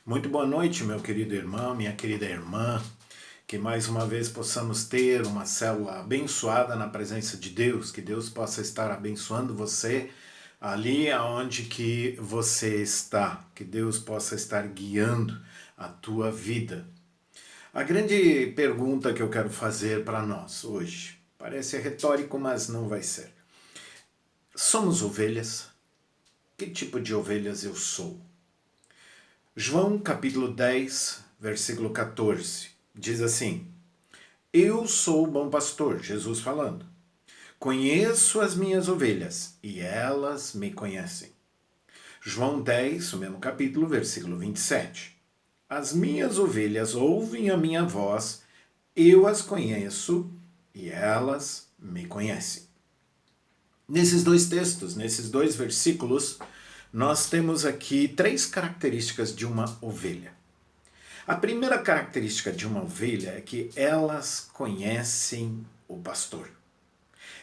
Muito boa noite, meu querido irmão, minha querida irmã. Que mais uma vez possamos ter uma célula abençoada na presença de Deus, que Deus possa estar abençoando você ali aonde que você está, que Deus possa estar guiando a tua vida. A grande pergunta que eu quero fazer para nós hoje, parece retórico, mas não vai ser. Somos ovelhas? Que tipo de ovelhas eu sou? João capítulo 10, versículo 14, diz assim: Eu sou o bom pastor, Jesus falando. Conheço as minhas ovelhas e elas me conhecem. João 10, o mesmo capítulo, versículo 27. As minhas ovelhas ouvem a minha voz, eu as conheço e elas me conhecem. Nesses dois textos, nesses dois versículos, nós temos aqui três características de uma ovelha. A primeira característica de uma ovelha é que elas conhecem o pastor.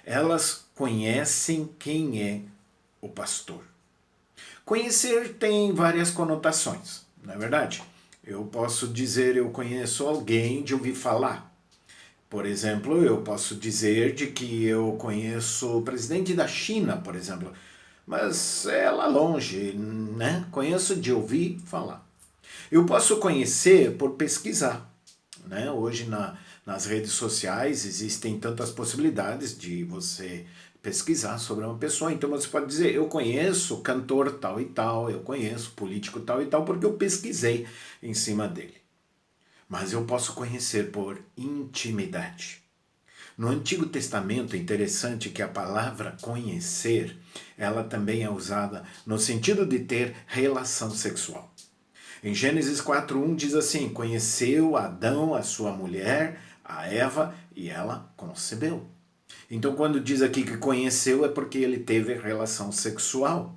Elas conhecem quem é o pastor. Conhecer tem várias conotações, não é verdade? Eu posso dizer eu conheço alguém de ouvir falar. Por exemplo, eu posso dizer de que eu conheço o presidente da China, por exemplo, mas é lá longe, né? Conheço de ouvir falar. Eu posso conhecer por pesquisar, né? Hoje nas redes sociais existem tantas possibilidades de você pesquisar sobre uma pessoa. Então você pode dizer, eu conheço cantor tal e tal, eu conheço político tal e tal, porque eu pesquisei em cima dele. Mas eu posso conhecer por intimidade. No Antigo Testamento é interessante que a palavra conhecer, ela também é usada no sentido de ter relação sexual. Em Gênesis 4:1 diz assim: Conheceu Adão a sua mulher, a Eva, e ela concebeu. Então, quando diz aqui que conheceu, é porque ele teve relação sexual.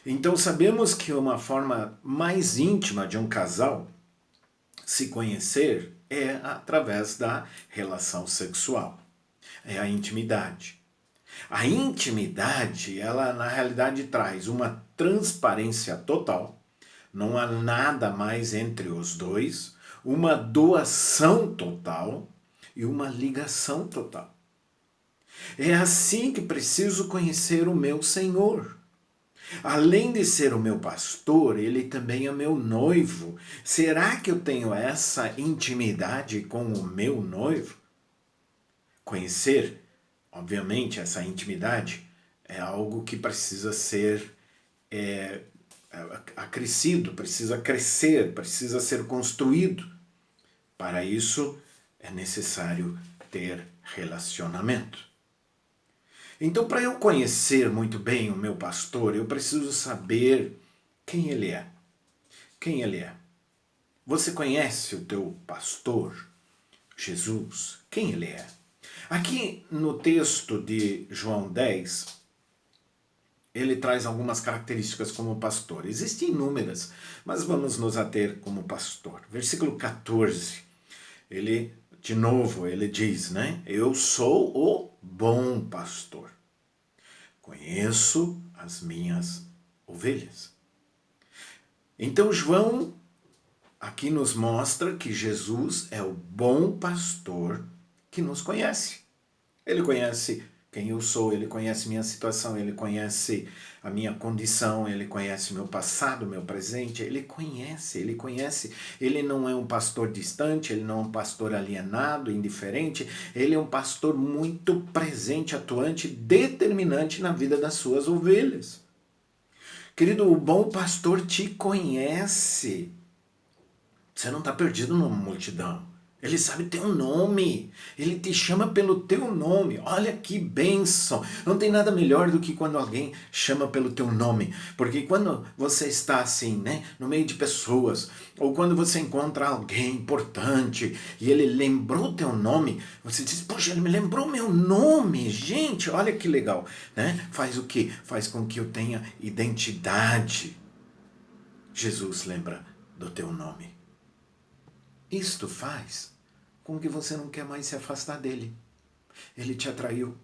Então, sabemos que uma forma mais íntima de um casal se conhecer é através da relação sexual. É a intimidade. A intimidade, ela na realidade traz uma transparência total, não há nada mais entre os dois, uma doação total e uma ligação total. É assim que preciso conhecer o meu Senhor. Além de ser o meu pastor, ele também é meu noivo. Será que eu tenho essa intimidade com o meu noivo? Conhecer, obviamente, essa intimidade é algo que precisa ser acrescido, precisa crescer, precisa ser construído. Para isso é necessário ter relacionamento. Então, para eu conhecer muito bem o meu pastor, eu preciso saber quem ele é. Quem ele é? Você conhece o teu pastor, Jesus? Quem ele é? Aqui no texto de João 10, ele traz algumas características como pastor. Existem inúmeras, mas vamos nos ater como pastor. Versículo 14, ele, de novo, ele diz, né? Eu sou o bom pastor. Conheço as minhas ovelhas. Então João aqui nos mostra que Jesus é o bom pastor que nos conhece. Ele conhece quem eu sou, ele conhece minha situação, ele conhece a minha condição, ele conhece meu passado, meu presente, ele conhece. Ele não é um pastor distante, ele não é um pastor alienado, indiferente, ele é um pastor muito presente, atuante, determinante na vida das suas ovelhas. Querido, o bom pastor te conhece. Você não está perdido numa multidão. Ele sabe teu nome. Ele te chama pelo teu nome. Olha que bênção. Não tem nada melhor do que quando alguém chama pelo teu nome. Porque quando você está assim, né, no meio de pessoas, ou quando você encontra alguém importante e ele lembrou teu nome, você diz, poxa, ele me lembrou meu nome. Gente, olha que legal. Né? Faz o quê? Faz com que eu tenha identidade. Jesus lembra do teu nome. Isto faz com que você não quer mais se afastar dele. Ele te atraiu.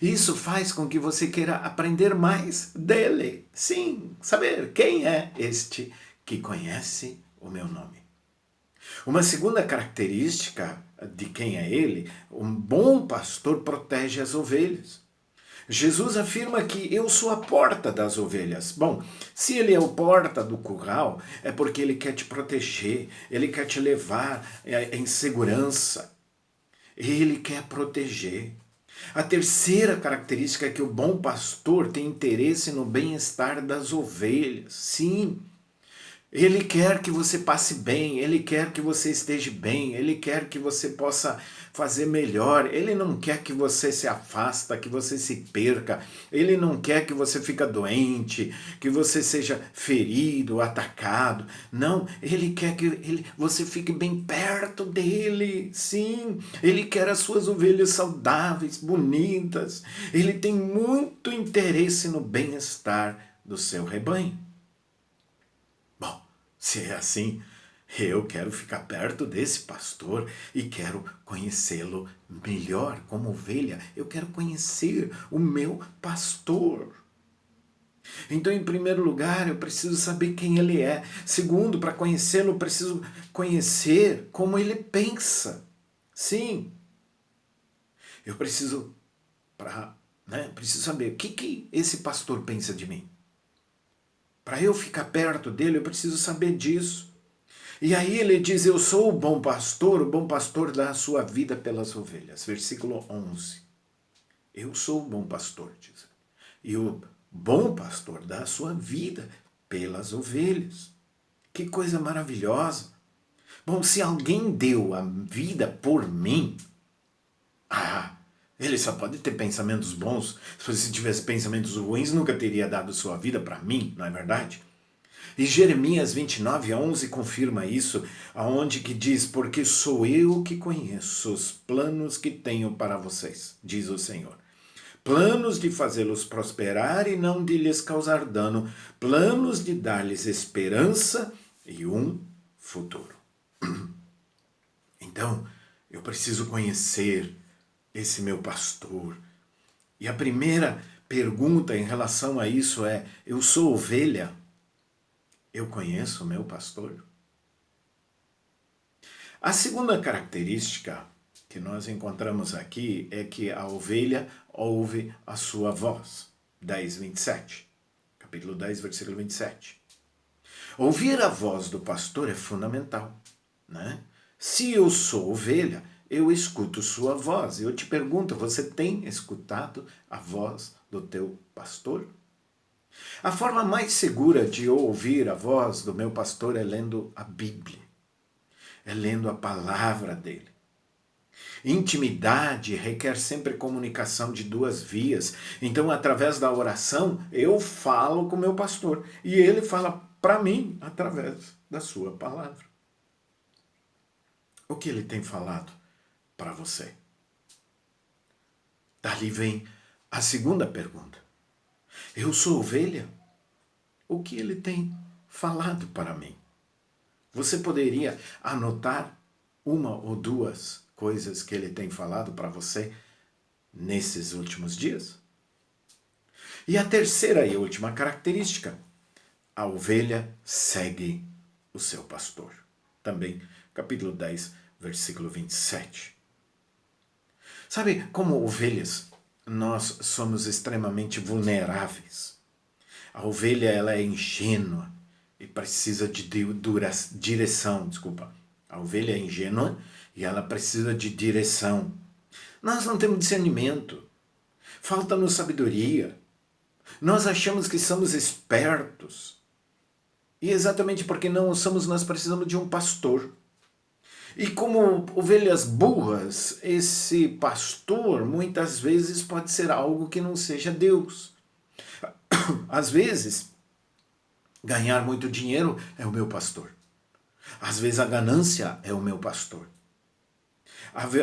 Isso faz com que você queira aprender mais dele. Sim, saber quem é este que conhece o meu nome. Uma segunda característica de quem é ele, um bom pastor protege as ovelhas. Jesus afirma que eu sou a porta das ovelhas. Bom, se ele é o porta do curral, é porque ele quer te proteger, ele quer te levar em segurança. Ele quer proteger. A terceira característica é que o bom pastor tem interesse no bem-estar das ovelhas. Sim, ele quer que você passe bem, ele quer que você esteja bem, ele quer que você possa fazer melhor, ele não quer que você se afasta, que você se perca, ele não quer que você fique doente, que você seja ferido, atacado. Não, ele quer que você fique bem perto dele. Sim, ele quer as suas ovelhas saudáveis, bonitas. Ele tem muito interesse no bem-estar do seu rebanho. Bom, se é assim, eu quero ficar perto desse pastor e quero conhecê-lo melhor como ovelha. Eu quero conhecer o meu pastor. Então, em primeiro lugar, eu preciso saber quem ele é. Segundo, para conhecê-lo, eu preciso conhecer como ele pensa. Sim, eu preciso preciso saber o que esse pastor pensa de mim. Para eu ficar perto dele, eu preciso saber disso. E aí ele diz, eu sou o bom pastor dá a sua vida pelas ovelhas. Versículo 11. Eu sou o bom pastor, diz. E o bom pastor dá a sua vida pelas ovelhas. Que coisa maravilhosa. Bom, se alguém deu a vida por mim, ele só pode ter pensamentos bons. Se tivesse pensamentos ruins, nunca teria dado sua vida para mim, não é verdade? E Jeremias 29:11 confirma isso, aonde que diz, porque sou eu que conheço os planos que tenho para vocês, diz o Senhor. Planos de fazê-los prosperar e não de lhes causar dano, planos de dar-lhes esperança e um futuro. Então, eu preciso conhecer esse meu pastor. E a primeira pergunta em relação a isso é, eu sou ovelha? Eu conheço o meu pastor? A segunda característica que nós encontramos aqui é que a ovelha ouve a sua voz. 10:27. Capítulo 10, versículo 27. Ouvir a voz do pastor é fundamental, né? Se eu sou ovelha, eu escuto sua voz. Eu te pergunto, você tem escutado a voz do teu pastor? A forma mais segura de ouvir a voz do meu pastor é lendo a Bíblia, é lendo a palavra dele. Intimidade requer sempre comunicação de duas vias. Então, através da oração, eu falo com o meu pastor e ele fala para mim através da sua palavra. O que ele tem falado para você? Dali vem a segunda pergunta. Eu sou ovelha? O que ele tem falado para mim? Você poderia anotar uma ou duas coisas que ele tem falado para você nesses últimos dias? E a terceira e última característica, a ovelha segue o seu pastor. Também, capítulo 10, versículo 27. Sabe, como ovelhas, nós somos extremamente vulneráveis. A ovelha, ela é ingênua e precisa de direção. A ovelha é ingênua e ela precisa de direção. Nós não temos discernimento. Falta-nos sabedoria. Nós achamos que somos espertos. E exatamente porque não o somos, nós precisamos de um pastor. E como ovelhas burras, esse pastor muitas vezes pode ser algo que não seja Deus. Às vezes, ganhar muito dinheiro é o meu pastor. Às vezes a ganância é o meu pastor.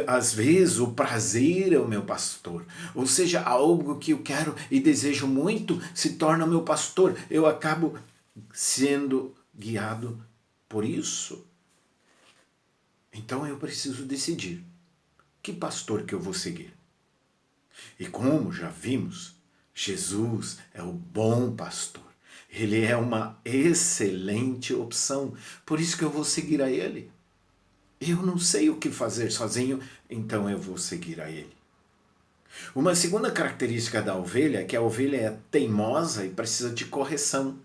Às vezes o prazer é o meu pastor. Ou seja, algo que eu quero e desejo muito se torna meu pastor. Eu acabo sendo guiado por isso. Então eu preciso decidir que pastor que eu vou seguir. E como já vimos, Jesus é o bom pastor. Ele é uma excelente opção. Por isso que eu vou seguir a Ele. Eu não sei o que fazer sozinho, então eu vou seguir a Ele. Uma segunda característica da ovelha é que a ovelha é teimosa e precisa de correção.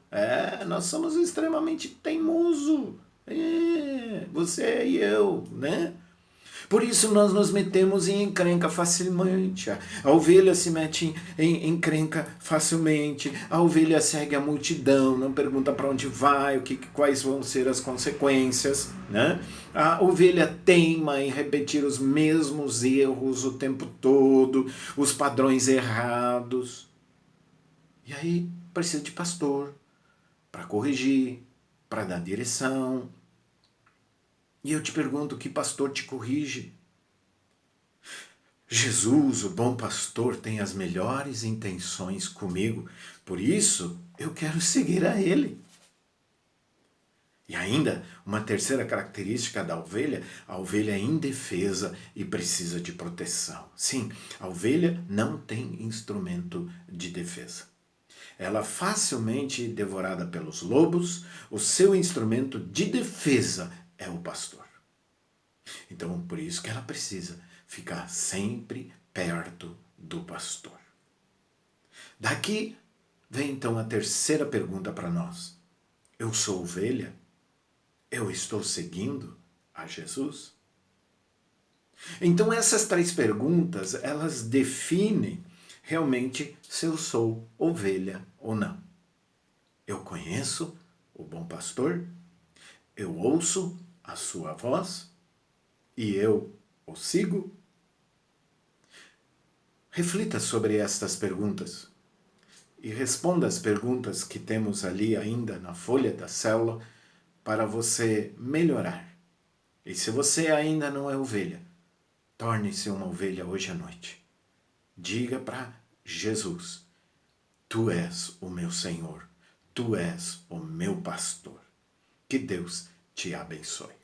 Nós somos extremamente teimosos. Você e eu, né? Por isso nós nos metemos em encrenca facilmente. A ovelha se mete em encrenca facilmente. A ovelha segue a multidão, não pergunta para onde vai, quais vão ser as consequências. Né? A ovelha teima em repetir os mesmos erros o tempo todo, os padrões errados. E aí precisa de pastor para corrigir, para dar direção. E eu te pergunto, que pastor te corrige? Jesus, o bom pastor, tem as melhores intenções comigo, por isso eu quero seguir a Ele. E ainda, uma terceira característica da ovelha, a ovelha é indefesa e precisa de proteção. Sim, a ovelha não tem instrumento de defesa. Ela facilmente devorada pelos lobos, o seu instrumento de defesa é o pastor. Então, por isso que ela precisa ficar sempre perto do pastor. Daqui vem então a terceira pergunta para nós. Eu sou ovelha? Eu estou seguindo a Jesus? Então essas três perguntas, elas definem realmente se eu sou ovelha ou não. Eu conheço o bom pastor? Eu ouço a sua voz? E eu o sigo? Reflita sobre estas perguntas e responda as perguntas que temos ali ainda na folha da célula para você melhorar. E se você ainda não é ovelha, torne-se uma ovelha hoje à noite. Diga para Jesus: Tu és o meu Senhor, Tu és o meu pastor. Que Deus te abençoe.